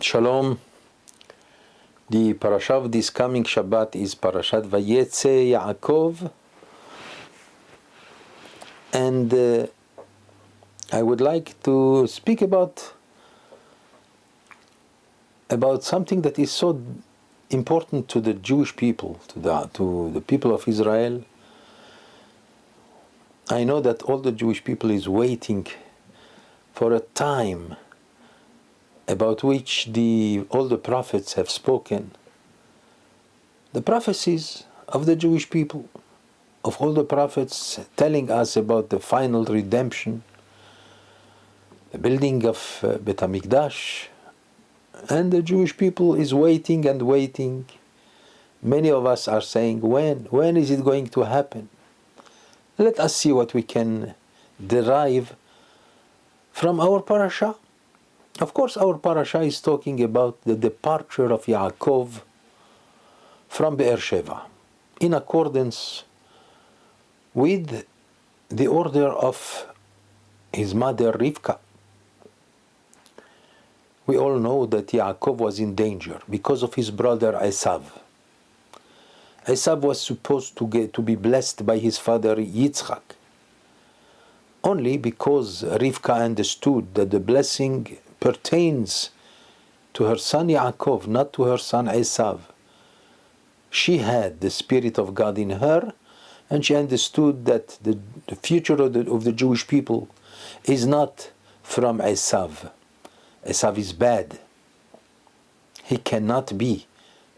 Shalom. The Parashat of this coming Shabbat is Parashat Vayetzei Yaakov, and I would like to speak about something that is so important to the Jewish people, to the people of Israel. I know that all the Jewish people is waiting for a time about which all the prophets have spoken. The prophecies of the Jewish people, of all the prophets telling us about the final redemption, the building of Bet HaMikdash, and the Jewish people is waiting and waiting. Many of us are saying, when is it going to happen? Let us see what we can derive from our parasha. Of course, our parasha is talking about the departure of Yaakov from Beersheba, in accordance with the order of his mother Rivka. We all know that Yaakov was in danger because of his brother Esav. Esav was supposed to be blessed by his father Itzhak, only because Rivka understood that the blessing pertains to her son Yaakov, not to her son Esav. She had the Spirit of God in her, and she understood that the future of the Jewish people is not from Esav. Esav is bad. He cannot be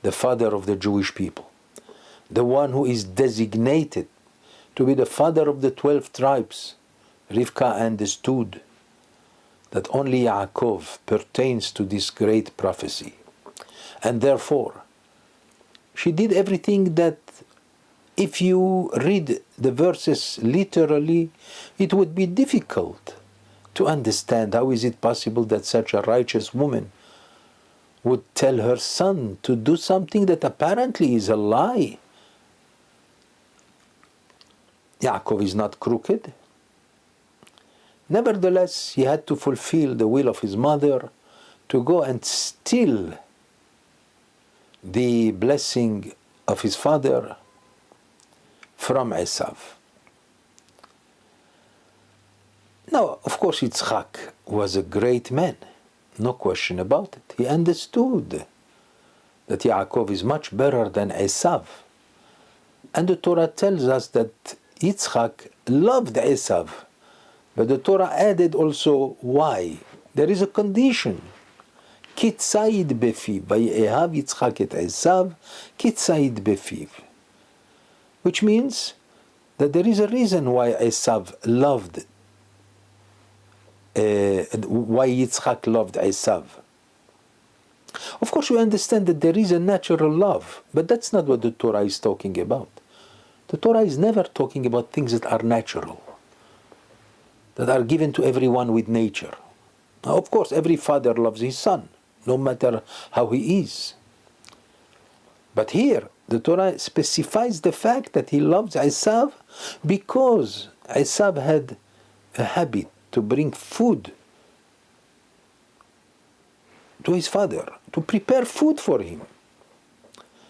the father of the Jewish people. The one who is designated to be the father of the 12 tribes. Rivka understood that only Yaakov pertains to this great prophecy. And therefore, she did everything that, if you read the verses literally, it would be difficult to understand. How is it possible that such a righteous woman would tell her son to do something that apparently is a lie? Yaakov is not crooked. Nevertheless, he had to fulfill the will of his mother to go and steal the blessing of his father from Esav. Now, of course, Itzhak was a great man, no question about it. He understood that Yaakov is much better than Esav. And the Torah tells us that Itzhak loved Esav. But the Torah added also why. There is a condition. Kitzaid befiv. Vayehav Yitzchak et Esav. Kitzaid befiv. Which means that there is a reason why Esav loved, why Yitzchak loved Esav. Of course, we understand that there is a natural love, but that's not what the Torah is talking about. The Torah is never talking about things that are natural, that are given to everyone with nature. Now, of course, every father loves his son, no matter how he is. But here, the Torah specifies the fact that he loves Esav because Esav had a habit to bring food to his father, to prepare food for him.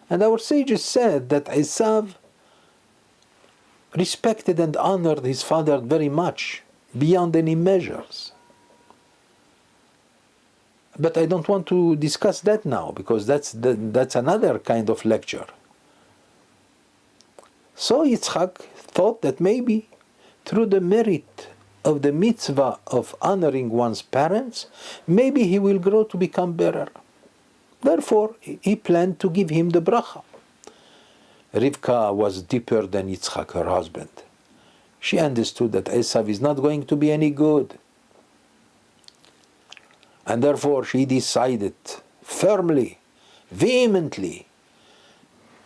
And our sages said that Esav respected and honored his father very much, beyond any measures. But I don't want to discuss that now, because that's another kind of lecture. So Yitzchak thought that maybe through the merit of the mitzvah of honoring one's parents, maybe he will grow to become better. Therefore, he planned to give him the bracha. Rivka was deeper than Yitzchak, her husband. She understood that Esav is not going to be any good. And therefore she decided firmly, vehemently,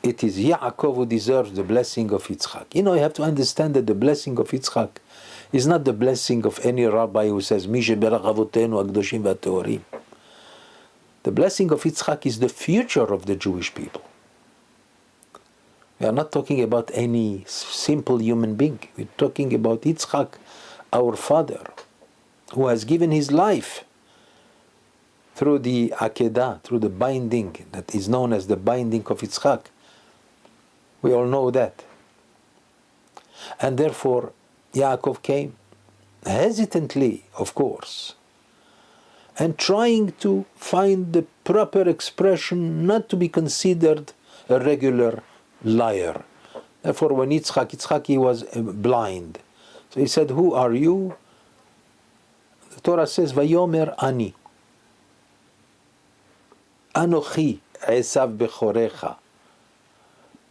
it is Yaakov who deserves the blessing of Yitzchak. You have to understand that the blessing of Yitzchak is not the blessing of any rabbi who says, Mi sheberach avotenu hakadoshim v'hateorim. The blessing of Yitzchak is the future of the Jewish people. We are not talking about any simple human being. We're talking about Yitzchak, our father, who has given his life through the Akedah, through the binding that is known as the binding of Itzhak. We all know that. And therefore, Yaakov came, hesitantly, of course, and trying to find the proper expression, not to be considered a regular liar. Therefore, when Yitzhak, he was blind. So he said, who are you? The Torah says, Vayomer Ani. Anochi Esav Bechorecha.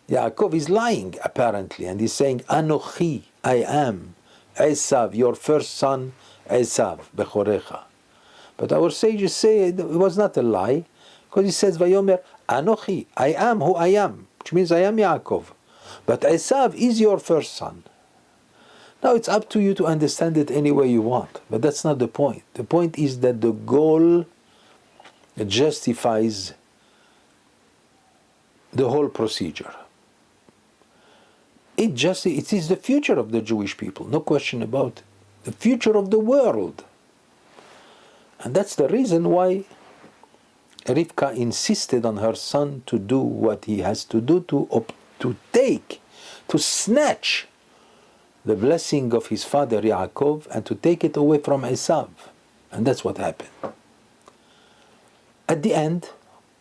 Yaakov is lying, apparently, and he's saying, Anochi, I am, Esav, your first son, Esav Bechorecha. But our sages say it was not a lie, because he says, Vayomer Anochi, I am who I am, which means I am Yaakov. But Esav is your first son. Now it's up to you to understand it any way you want, but that's not the point. The point is that the goal justifies the whole procedure. It is the future of the Jewish people, no question about it. The future of the world. And that's the reason why Rivka insisted on her son to do what he has to do to snatch the blessing of his father Yaakov and to take it away from Esav. And that's what happened. At the end,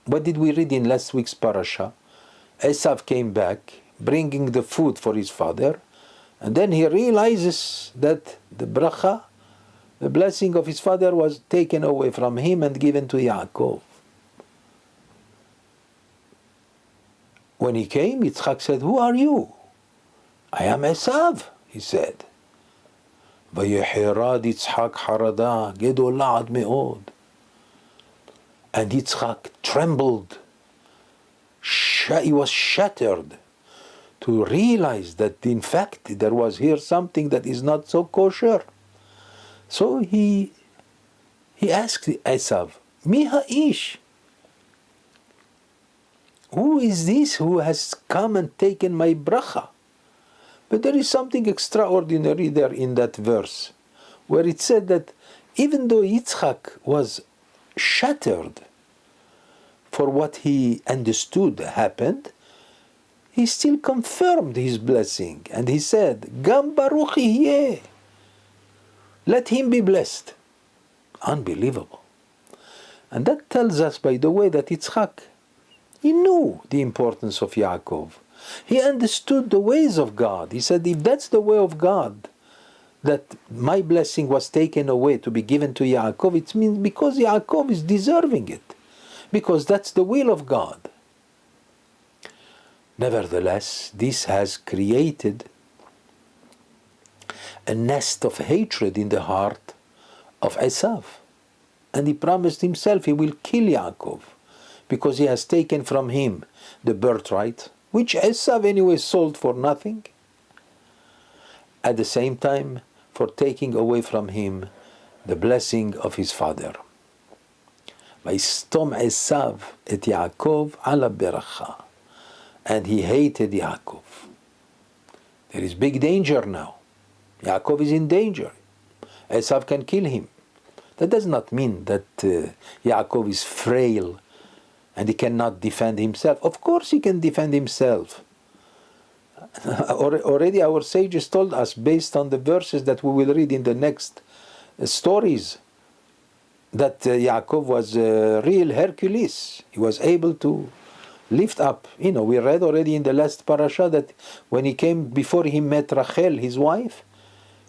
what did we read in last week's parasha? Esav came back, bringing the food for his father, and then he realizes that the bracha, the blessing of his father, was taken away from him and given to Yaakov. When he came, Yitzchak said, who are you? I am Esav, he said. ויחרד יצחק חרדה גדולה עד מאוד. And Yitzchak trembled. He was shattered to realize that in fact there was here something that is not so kosher. So he asked Esav, Mi ha'ish? Who is this who has come and taken my bracha? But there is something extraordinary there in that verse, where it said that even though Yitzchak was shattered for what he understood happened, he still confirmed his blessing, and he said, Gam baruch yeh, let him be blessed. Unbelievable. And that tells us, by the way, that Yitzchak, he knew the importance of Yaakov. He understood the ways of God. He said, if that's the way of God, that my blessing was taken away to be given to Yaakov, it means because Yaakov is deserving it. Because that's the will of God. Nevertheless, this has created a nest of hatred in the heart of Esav. And he promised himself he will kill Yaakov, because he has taken from him the birthright, which Esav anyway sold for nothing, at the same time for taking away from him the blessing of his father. Vayistom Esav et Yaakov ala beracha. And he hated Yaakov. There is big danger now. Yaakov is in danger. Esav can kill him. That does not mean that Yaakov is frail and he cannot defend himself. Of course he can defend himself. Already our sages told us, based on the verses that we will read in the next stories, that Yaakov was a real Hercules. He was able to lift up. We read already in the last parasha that when he came before he met Rachel, his wife,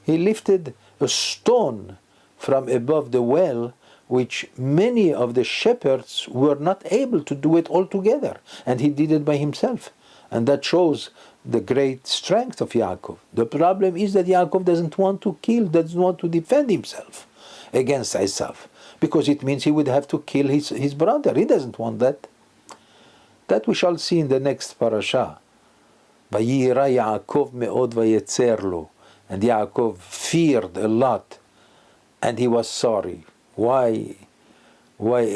he lifted a stone from above the well, which many of the shepherds were not able to do it altogether. And he did it by himself. And that shows the great strength of Yaakov. The problem is that Yaakov doesn't want to kill, doesn't want to defend himself against Esav, because it means he would have to kill his brother. He doesn't want that. That we shall see in the next parasha. Vayira Yaakov me'od vayetzer lo. And Yaakov feared a lot, and he was sorry. Why?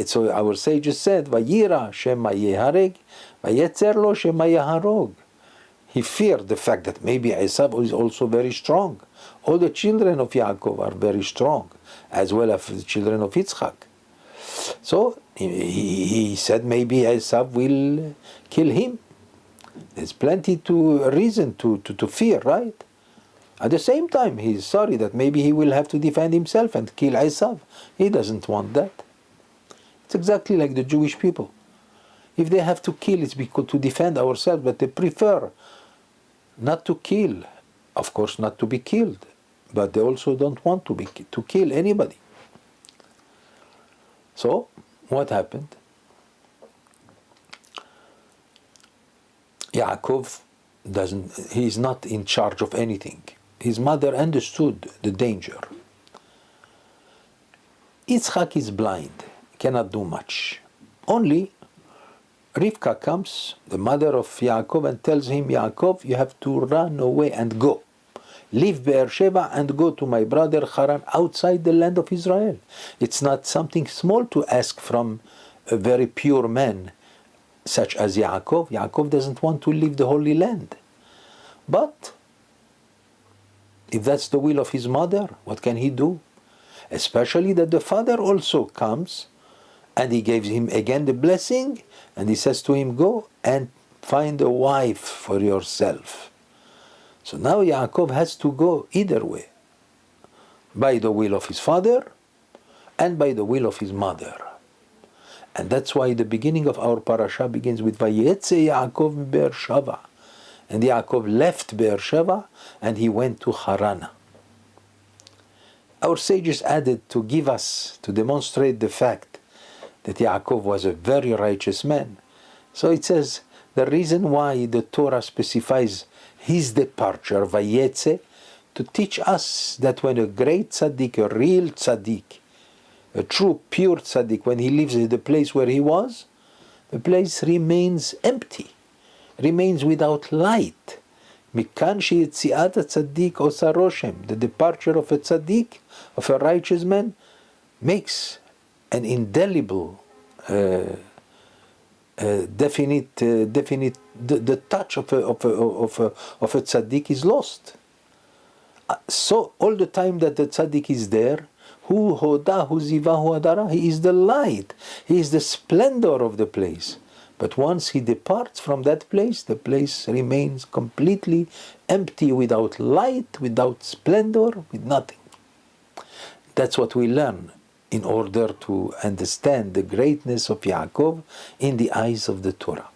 So our sages said, Vayira shema yehareg, vayetzer lo shema yaharog. He feared the fact that maybe Esav is also very strong. All the children of Yaakov are very strong, as well as the children of Yitzchak. So he said maybe Esav will kill him. There's plenty to reason to fear, right? At the same time, he's sorry that maybe he will have to defend himself and kill Esav. He doesn't want that. It's exactly like the Jewish people. If they have to kill, it's because to defend ourselves, but they prefer not to kill. Of course, not to be killed, but they also don't want to kill anybody. So, what happened? Yaakov he's not in charge of anything. His mother understood the danger. Itzhak is blind, cannot do much. Only Rivka comes, the mother of Yaakov, and tells him, Yaakov, you have to run away and go. Leave Beersheba and go to my brother Haran outside the land of Israel. It's not something small to ask from a very pure man such as Yaakov. Yaakov doesn't want to leave the Holy Land. But if that's the will of his mother, what can he do? Especially that the father also comes and he gives him again the blessing and he says to him, go and find a wife for yourself. So now Yaakov has to go either way, by the will of his father and by the will of his mother. And that's why the beginning of our parasha begins with Vayetzei Yaakov Beersheva. And Yaakov left Beersheva and he went to Haran. Our sages added to give us, to demonstrate the fact that Yaakov was a very righteous man. So it says, the reason why the Torah specifies his departure, Vayetzei, to teach us that when a great tzaddik, a real tzaddik, a true pure tzaddik, when he leaves the place where he was, the place remains empty, remains without light. Mikan sheyetziat tzaddik osa roshem, the departure of a tzaddik, of a righteous man, makes an indelible, definite. The touch of a tzaddik is lost. So all the time that the tzaddik is there, hu hoda hu ziva hu adara, he is the light, he is the splendor of the place. But once he departs from that place, the place remains completely empty, without light, without splendor, with nothing. That's what we learn in order to understand the greatness of Yaakov in the eyes of the Torah.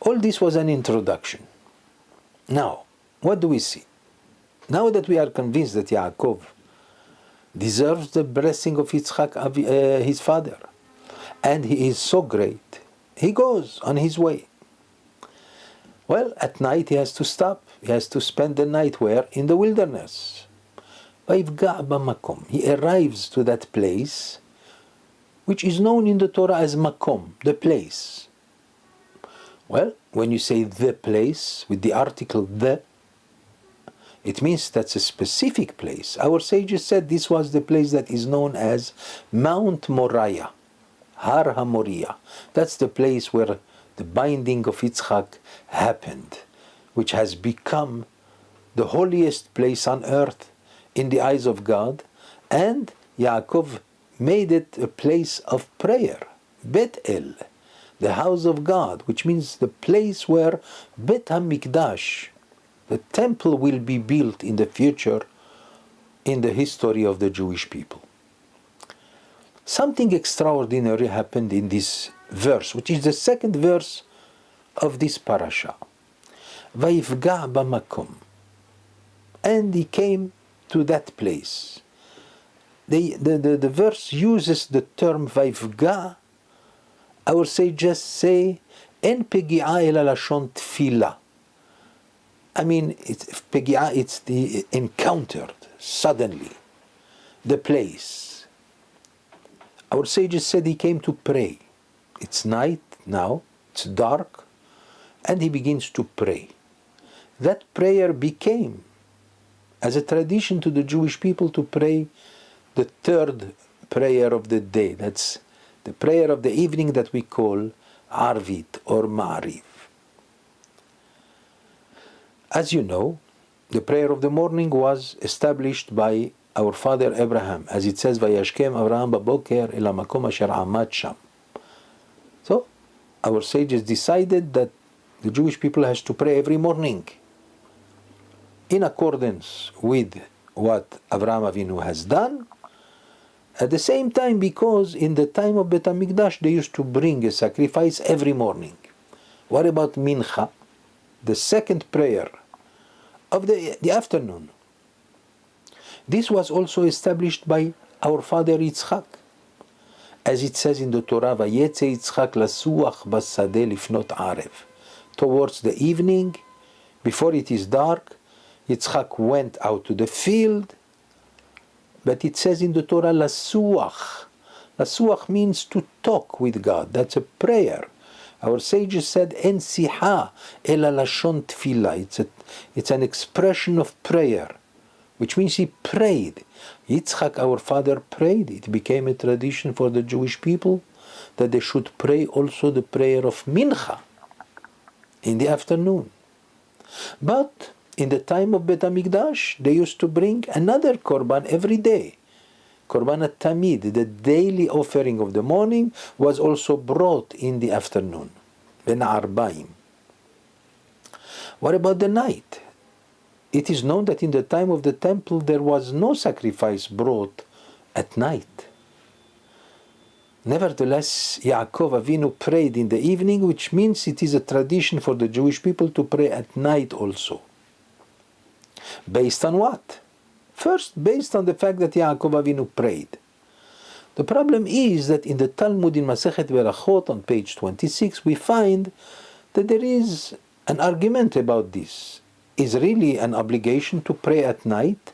All this was an introduction. Now, what do we see? Now that we are convinced that Yaakov deserves the blessing of Itzhak, his father, and he is so great, he goes on his way. Well, at night he has to stop. He has to spend the night where? In the wilderness. He arrives to that place, which is known in the Torah as Makom, the place. Well, when you say the place, with the article the, it means that's a specific place. Our sages said this was the place that is known as Mount Moriah, Har HaMoriah. That's the place where the binding of Itzhak happened, which has become the holiest place on earth in the eyes of God, and Yaakov made it a place of prayer, Bet El, the house of God, which means the place where Bet HaMikdash, the temple, will be built in the future in the history of the Jewish people. Something extraordinary happened in this verse, which is the second verse of this parasha. Vayifga b'makom, and he came to that place. The verse uses the term Vayifga. Our sages say, En pegi'a ela lashon tefila. I mean, it's the encountered, suddenly, the place. Our sages said he came to pray. It's night now, it's dark, and he begins to pray. That prayer became, as a tradition to the Jewish people, to pray the third prayer of the day. That's the prayer of the evening that we call Arvit or Ma'ariv. As you know, the prayer of the morning was established by our father Abraham, as it says, Vayashkem Avraham baboker el hamakom asher amad sham. So, our sages decided that the Jewish people has to pray every morning, in accordance with what Avraham Avinu has done. At the same time, because in the time of Bet HaMikdash, they used to bring a sacrifice every morning. What about Mincha, the second prayer of the afternoon? This was also established by our father Itzhak. As it says in the Torah, Vayetzei Itzhak lasuach basadeh lifnot arev. Towards the evening, before it is dark, Yitzchak went out to the field. But it says in the Torah, lasuach. Lasuach means to talk with God. That's a prayer. Our sages said, en siha ela lashon tefillah. It's an expression of prayer, which means he prayed. Yitzchak, our father, prayed. It became a tradition for the Jewish people that they should pray also the prayer of Mincha in the afternoon. But in the time of Bet HaMikdash, they used to bring another korban every day. Korban tamid, the daily offering of the morning, was also brought in the afternoon. Ben arbaim. What about the night? It is known that in the time of the temple there was no sacrifice brought at night. Nevertheless, Yaakov Avinu prayed in the evening, which means it is a tradition for the Jewish people to pray at night also. Based on what? First, based on the fact that Yaakov Avinu prayed. The problem is that in the Talmud in Masechet Berachot on page 26 we find that there is an argument about this. Is really an obligation to pray at night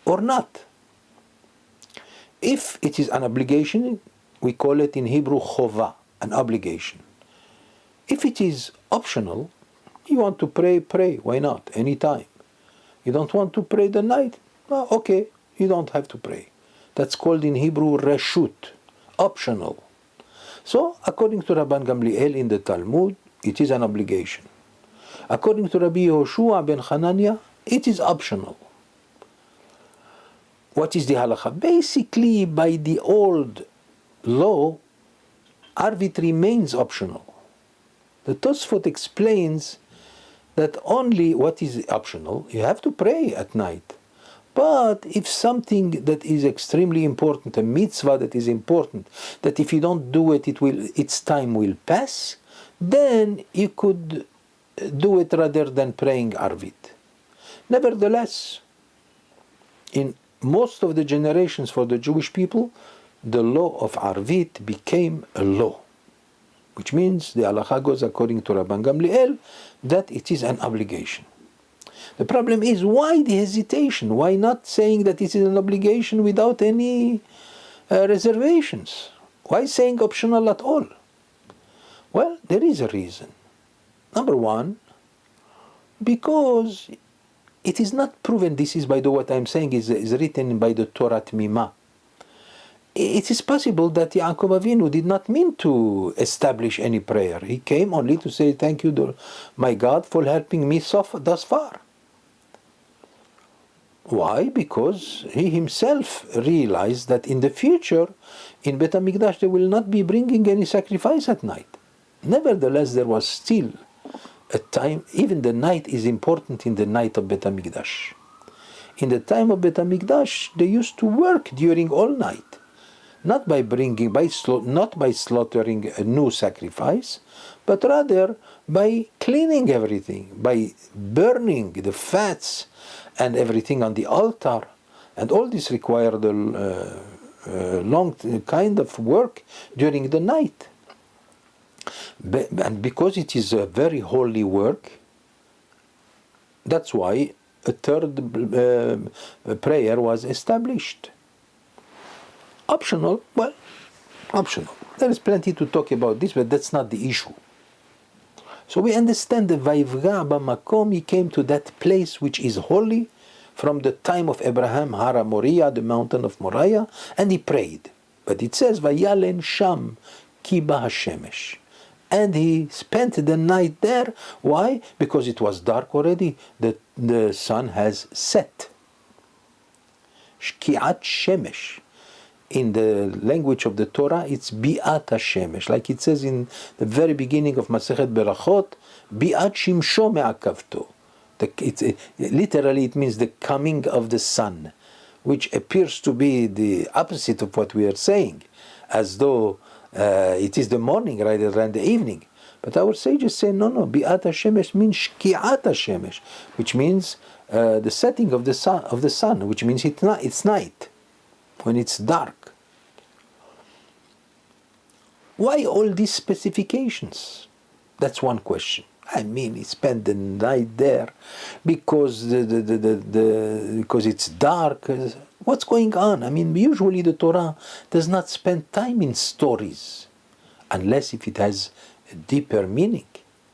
or not? If it is an obligation, we call it in Hebrew chova, an obligation. If it is optional, you want to pray, pray. Why not? Anytime. You don't want to pray the night? Well, okay, you don't have to pray. That's called in Hebrew reshut, optional. So, according to Rabban Gamliel in the Talmud, it is an obligation. According to Rabbi Yehoshua ben Hanania, it is optional. What is the halacha? Basically, by the old law, Arvit remains optional. The Tosfot explains that only what is optional, you have to pray at night. But if something that is extremely important, a mitzvah that is important, that if you don't do it, its time will pass, then you could do it rather than praying Arvit. Nevertheless, in most of the generations for the Jewish people, the law of Arvit became a law, which means the halacha goes according to Rabban Gamliel that it is an obligation. The problem is, why the hesitation? Why not saying that it is an obligation without any reservations? Why saying optional at all? Well, there is a reason. Number one, because it is not proven, this is by the what I'm saying is written by the Torah Tmima. It is possible that Yaakov Avinu did not mean to establish any prayer. He came only to say, thank you, my God, for helping me thus far. Why? Because he himself realized that in the future, in Bet HaMikdash, they will not be bringing any sacrifice at night. Nevertheless, there was still a time, even the night is important in the night of Bet HaMikdash. In the time of Bet HaMikdash, they used to work during all night. Not by slaughtering a new sacrifice, but rather by cleaning everything, by burning the fats and everything on the altar. And all this required a long kind of work during the night. And because it is a very holy work, that's why a third prayer was established. Optional, well, optional. There is plenty to talk about this, but that's not the issue. So we understand that Vayivga b'makom, he came to that place which is holy from the time of Abraham, Hara Moriah, the mountain of Moriah, and he prayed. But it says, Vayalen Sham Kiba Hashemesh. And he spent the night there. Why? Because it was dark already. The sun has set. Shki'at shemesh. In the language of the Torah, it's bi'at hashemesh, like it says in the very beginning of Masechet Berachot, bi'at shimsho me'akavto. Literally, it means the coming of the sun, which appears to be the opposite of what we are saying, as though it is the morning rather than the evening. But our sages say, no, bi'at hashemesh means shki'at hashemesh, which means the setting of the sun, which means it's night, when it's dark. Why all these specifications? That's one question. I mean, he spent the night there because because it's dark. What's going on? I mean, usually the Torah does not spend time in stories, unless if it has a deeper meaning.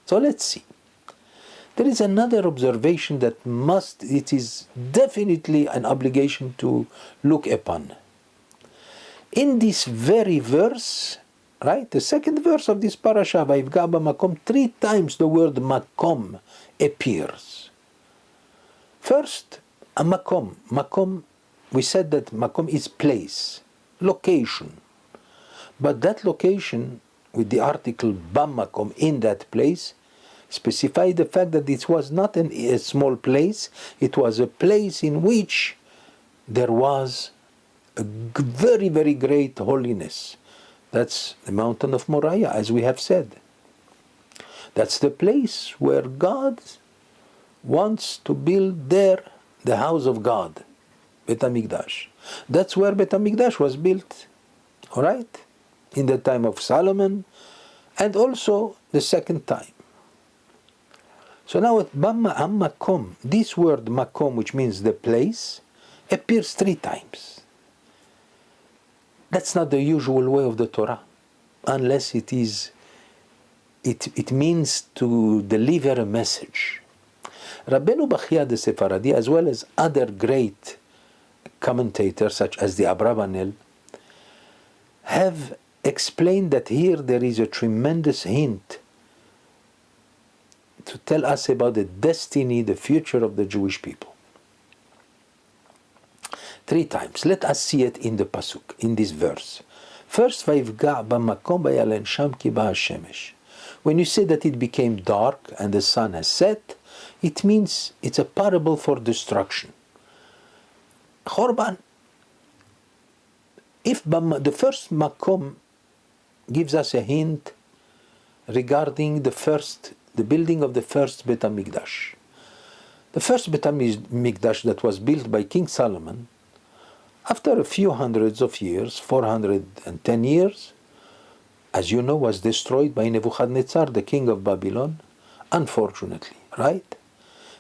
So let's see. There is another observation that it is definitely an obligation to look upon. In this very verse, right, the second verse of this parasha, Vayivga b'makom, 3 times the word makom appears. First, a makom. Makom, we said that makom is place, location. But that location, with the article b'makom, in that place, specify the fact that it was not a small place, it was a place in which there was a very, very great holiness. That's the mountain of Moriah, as we have said. That's the place where God wants to build there the house of God, Bet HaMikdash. That's where Bet HaMikdash was built, all right? In the time of Solomon, and also the second time. So now at Makom, this word Makom, which means the place, appears 3 times. That's not the usual way of the Torah, unless it means to deliver a message. Rabbeinu Bachya the Sephardi, as well as other great commentators such as the Abravanel, have explained that here there is a tremendous hint to tell us about the destiny, the future of the Jewish people. 3 times. Let us see it in the pasuk, in this verse. First, Vayivga b'makom vayalen sham ki ba hashemesh. When you say that it became dark and the sun has set, it means it's a parable for destruction. Chorban. If the first makom gives us a hint regarding the building of the first Bet HaMikdash. The first Bet HaMikdash that was built by King Solomon, after a few hundreds of years, 410 years, as you know, was destroyed by Nebuchadnezzar, the king of Babylon, unfortunately, right?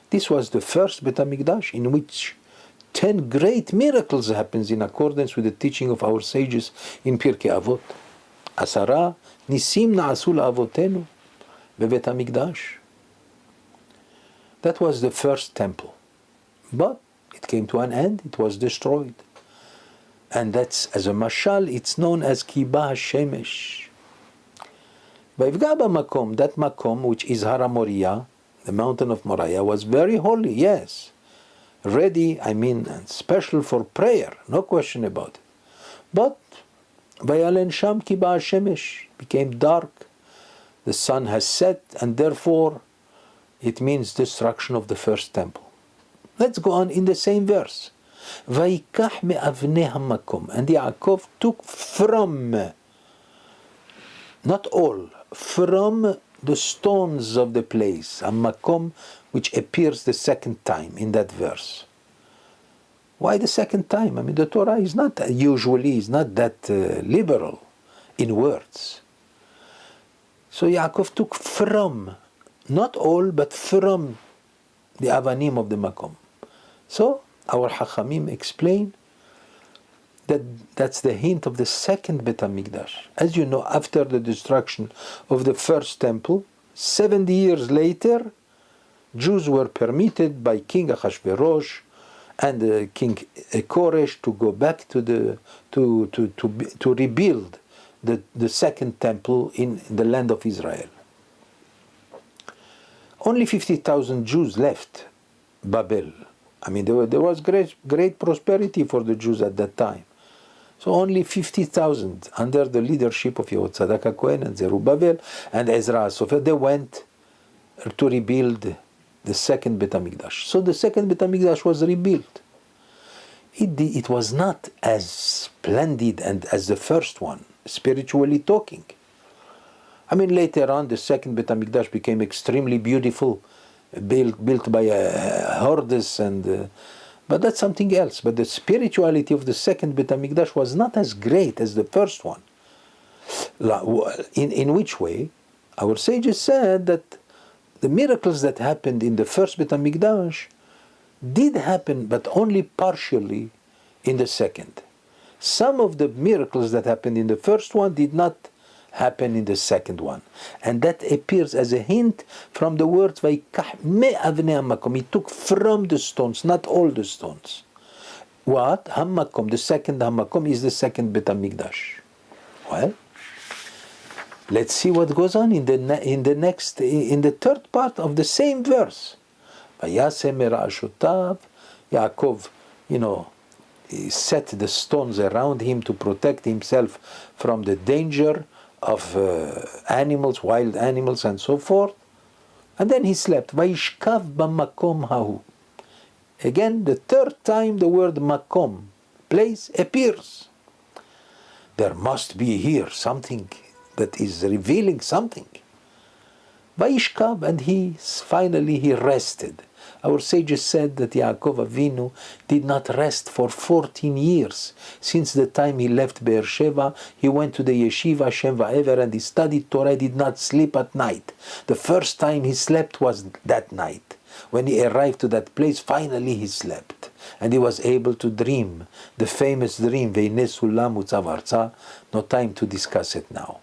This was the first Bet HaMikdash in which 10 great miracles happens in accordance with the teaching of our sages in Pirkei Avot. Asara nisim na'asu la'avotenu beBet HaMikdash. That was the first temple. But it came to an end, it was destroyed. And that's, as a mashal, it's known as Ki Ba HaShemesh. Vayivga b'makom, that makom, which is Har HaMoriah, the mountain of Moriah, was very holy, yes. Ready, and special for prayer, no question about it. But Vayalen Sham Ki Ba HaShemesh, became dark. The sun has set, and therefore it means destruction of the first temple. Let's go on in the same verse. Vayikach me'avnei hamakom, and Yaakov took from, not all, from the stones of the place, hamakom, which appears the second time in that verse. Why the second time? The Torah is not that liberal in words. So Yaakov took from, not all, but from the avanim of the makom. So our Chachamim explain that that's the hint of the second Bet HaMikdash. As you know, after the destruction of the first temple, 70 years later, Jews were permitted by King Achashverosh and King Koresh to go back to rebuild the second temple in the land of Israel. Only 50,000 Jews left Babel I mean, there was great prosperity for the Jews at that time. So only 50,000 under the leadership of Yehoshua HaKohen and Zerubbabel and Ezra HaSofer, they went to rebuild the second Bet HaMikdash. So the second Bet HaMikdash was rebuilt. It was not as splendid and as the first one, spiritually talking. I mean, later on, the second Bet HaMikdash became extremely beautiful, built by hordes but that's something else. But the spirituality of the second Bet HaMikdash was not as great as the first one. In which way? Our sages said that the miracles that happened in the first Bet HaMikdash did happen, but only partially in the second. Some of the miracles that happened in the first one did not happen in the second one. And that appears as a hint from the words Vayikach me avnei hamakom. He took from the stones, not all the stones. What? Hamakom, the second hamakom is the second Bet HaMikdash. Well, let's see what goes on in the third part of the same verse. Vayaseh mera'ashotav, Yaakov, he set the stones around him to protect himself from the danger of animals, wild animals, and so forth. And then he slept. Vayishkav b'makom hahu. Again, the third time the word makom, place, appears. There must be here something that is revealing something. Vayishkav, and finally he rested. Our sages said that Yaakov Avinu did not rest for 14 years. Since the time he left Beersheba, he went to the yeshiva Shem Va'ever and he studied Torah, did not sleep at night. The first time he slept was that night. When he arrived to that place, finally he slept. And he was able to dream the famous dream, Ve'ineh sulam utzav arza. No time to discuss it now.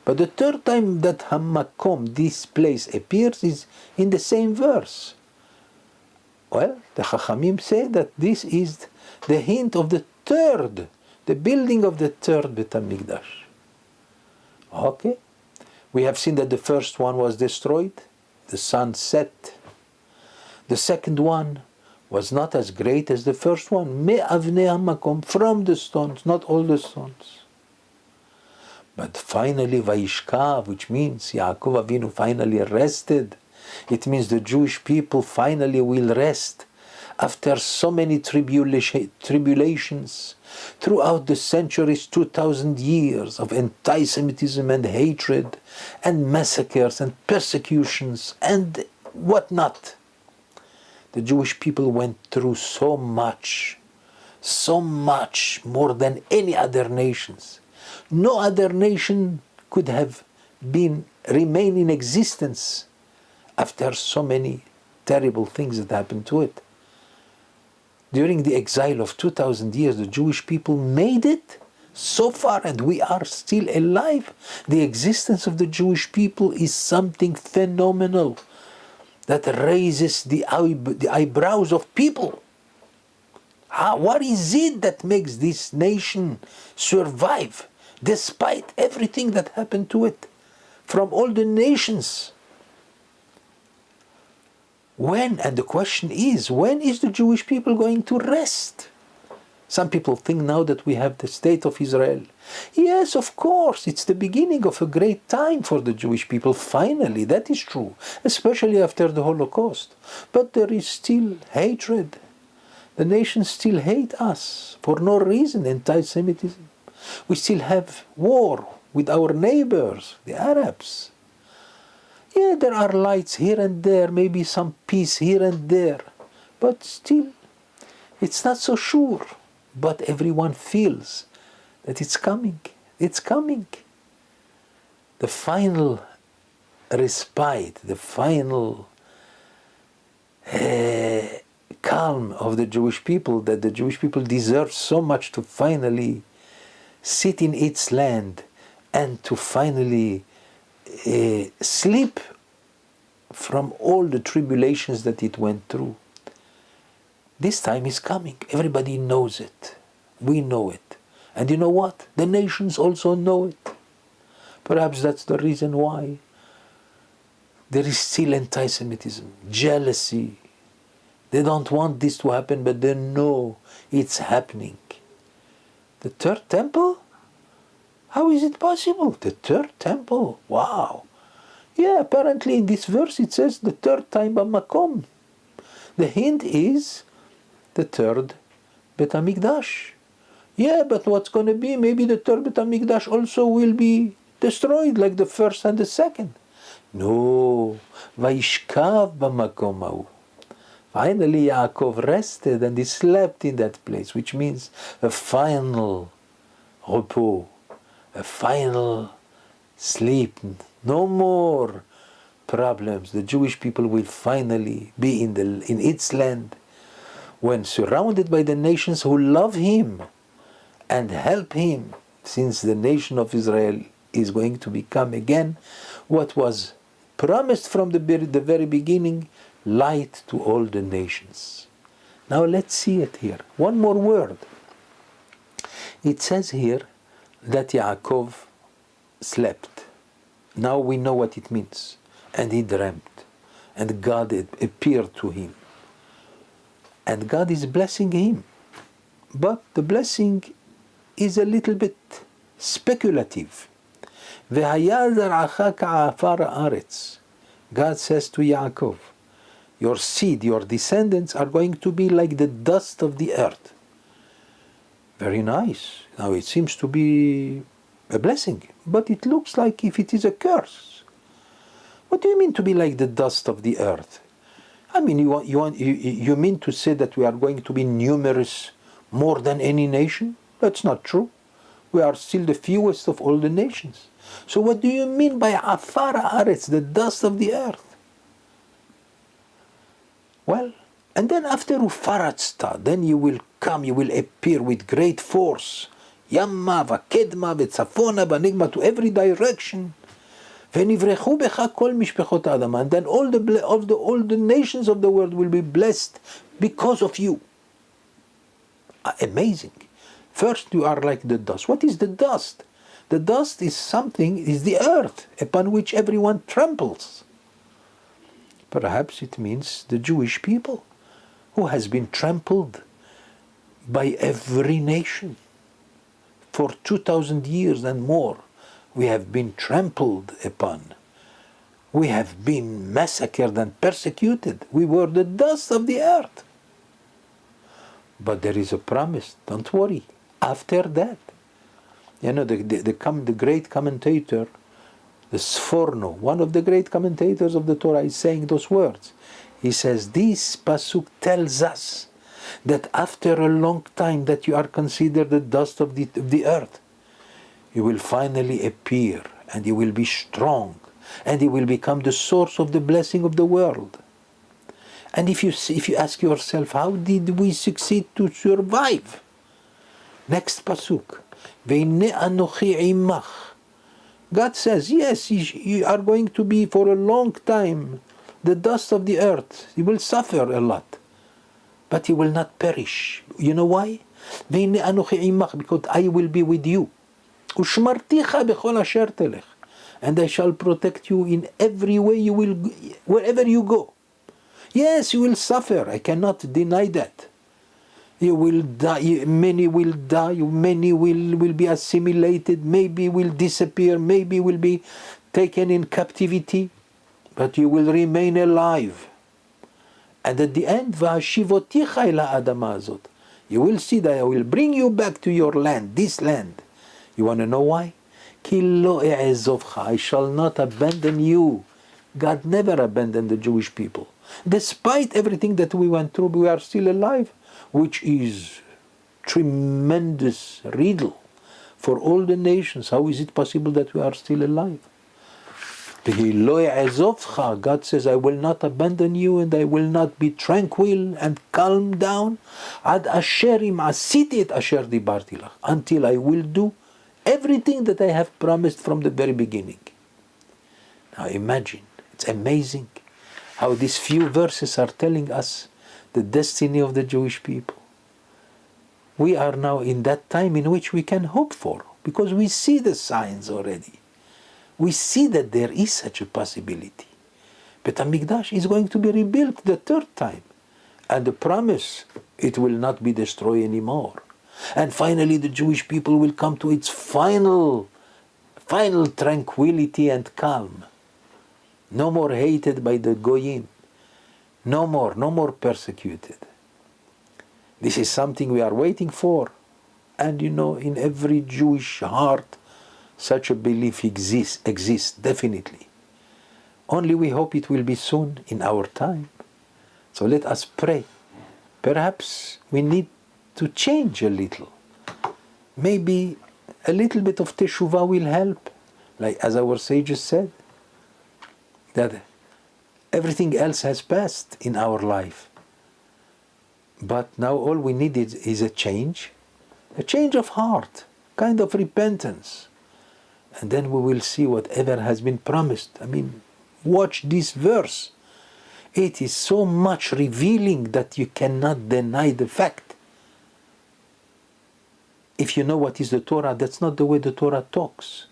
But the third time that Hamakom, this place, appears is in the same verse. Well, the Chachamim say that this is the hint of the building of the third Bet HaMikdash. Okay. We have seen that the first one was destroyed, the sun set. The second one was not as great as the first one. Me avnei hamakom, from the stones, not all the stones. But finally, Vayishkav, which means Yaakov Avinu finally rested. It means the Jewish people finally will rest after so many tribulations throughout the centuries, 2,000 years of anti-Semitism and hatred and massacres and persecutions and whatnot. The Jewish people went through so much more than any other nations. No other nation could have remain in existence after so many terrible things that happened to it. During the exile of 2,000 years, the Jewish people made it so far, and we are still alive. The existence of the Jewish people is something phenomenal that raises the eyebrows of people. What is it that makes this nation survive despite everything that happened to it from all the nations? When? And the question is, when is the Jewish people going to rest? Some people think now that we have the state of Israel. Yes, of course, it's the beginning of a great time for the Jewish people. Finally, that is true, especially after the Holocaust. But there is still hatred. The nations still hate us for no reason, anti-Semitism. We still have war with our neighbors, the Arabs. Yeah, there are lights here and there, maybe some peace here and there, but still, it's not so sure. But everyone feels that it's coming. It's coming. The final respite, the final calm of the Jewish people, that the Jewish people deserve so much to finally sit in its land and to finally sleep from all the tribulations that it went through. This time is coming. Everybody knows it. We know it. And you know what? The nations also know it. Perhaps that's the reason why there is still anti-Semitism, jealousy, They don't want this to happen, but they know it's happening. The third temple? How is it possible? The third temple? Wow. Yeah, apparently in this verse it says the third time b'makom. The hint is the third Bet HaMikdash. Yeah, but what's going to be? Maybe the third Bet HaMikdash also will be destroyed like the first and the second. No. Vayishkav b'makom hahu. Finally, Yaakov rested and he slept in that place, which means a final repos, a final sleep. No more problems. The Jewish people will finally be in its land when surrounded by the nations who love him and help him, since the nation of Israel is going to become again what was promised from the very beginning, light to all the nations. Now let's see it here. One more word. It says here that Yaakov slept. Now we know what it means. And he dreamt. And God appeared to him. And God is blessing him. But the blessing is a little bit speculative. God says to Yaakov, your seed, your descendants are going to be like the dust of the earth. Very nice. Now it seems to be a blessing, but it looks like if it is a curse. What do you mean to be like the dust of the earth? I mean, you mean to say that we are going to be numerous more than any nation? That's not true. We are still the fewest of all the nations. So what do you mean by afar haaretz, the dust of the earth? Well, and then after Ufaratzta, then you will come, you will appear with great force. Yamma, Vakedma, Vetzafona, Banigma, to every direction. Venivrechu becha kol mishpechot Adama. And then all the nations of the world will be blessed because of you. Amazing. First you are like the dust. What is the dust? The dust is the earth upon which everyone tramples. Perhaps it means the Jewish people, who has been trampled by every nation. For 2,000 years and more, we have been trampled upon. We have been massacred and persecuted. We were the dust of the earth. But there is a promise, don't worry. After that, you know, the great commentator, the Sforno, one of the great commentators of the Torah, is saying those words. He says, this pasuk tells us that after a long time that you are considered the dust of the earth, you will finally appear and you will be strong and you will become the source of the blessing of the world. And if you ask yourself, how did we succeed to survive? Next pasuk, Ve'ine anochi imach. God says, yes, you are going to be for a long time the dust of the earth. You will suffer a lot, but you will not perish. You know why? Because I will be with you. And I shall protect you in every way you will, wherever you go. Yes, you will suffer. I cannot deny that. You will die, many will die, many will be assimilated, maybe will disappear, maybe will be taken in captivity, but you will remain alive. And at the end, you will see that I will bring you back to your land, this land. You want to know why? I shall not abandon you. God never abandoned the Jewish people. Despite everything that we went through, we are still alive, which is tremendous riddle for all the nations. How is it possible that we are still alive? God says, I will not abandon you and I will not be tranquil and calm down until I will do everything that I have promised from the very beginning. Now imagine, it's amazing how these few verses are telling us the destiny of the Jewish people. We are now in that time in which we can hope for, because we see the signs already. We see that there is such a possibility. But HaMikdash is going to be rebuilt the third time. and the promise, it will not be destroyed anymore. And finally the Jewish people will come to its final tranquility and calm. No more hated by the Goyim. No more persecuted. This is something we are waiting for. And in every Jewish heart, such a belief exists definitely. Only we hope it will be soon in our time. So let us pray. Perhaps we need to change a little. Maybe a little bit of teshuvah will help. Like as our sages said, that everything else has passed in our life. But now all we need is a change of heart, kind of repentance. And then we will see whatever has been promised. I mean, watch this verse. It is so much revealing that you cannot deny the fact. If you know what is the Torah, that's not the way the Torah talks.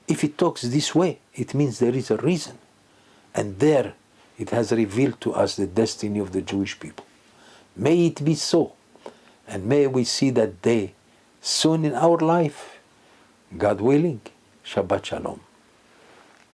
If it talks this way, it means there is a reason. And there, it has revealed to us the destiny of the Jewish people. May it be so. And may we see that day soon in our life. God willing. Shabbat Shalom.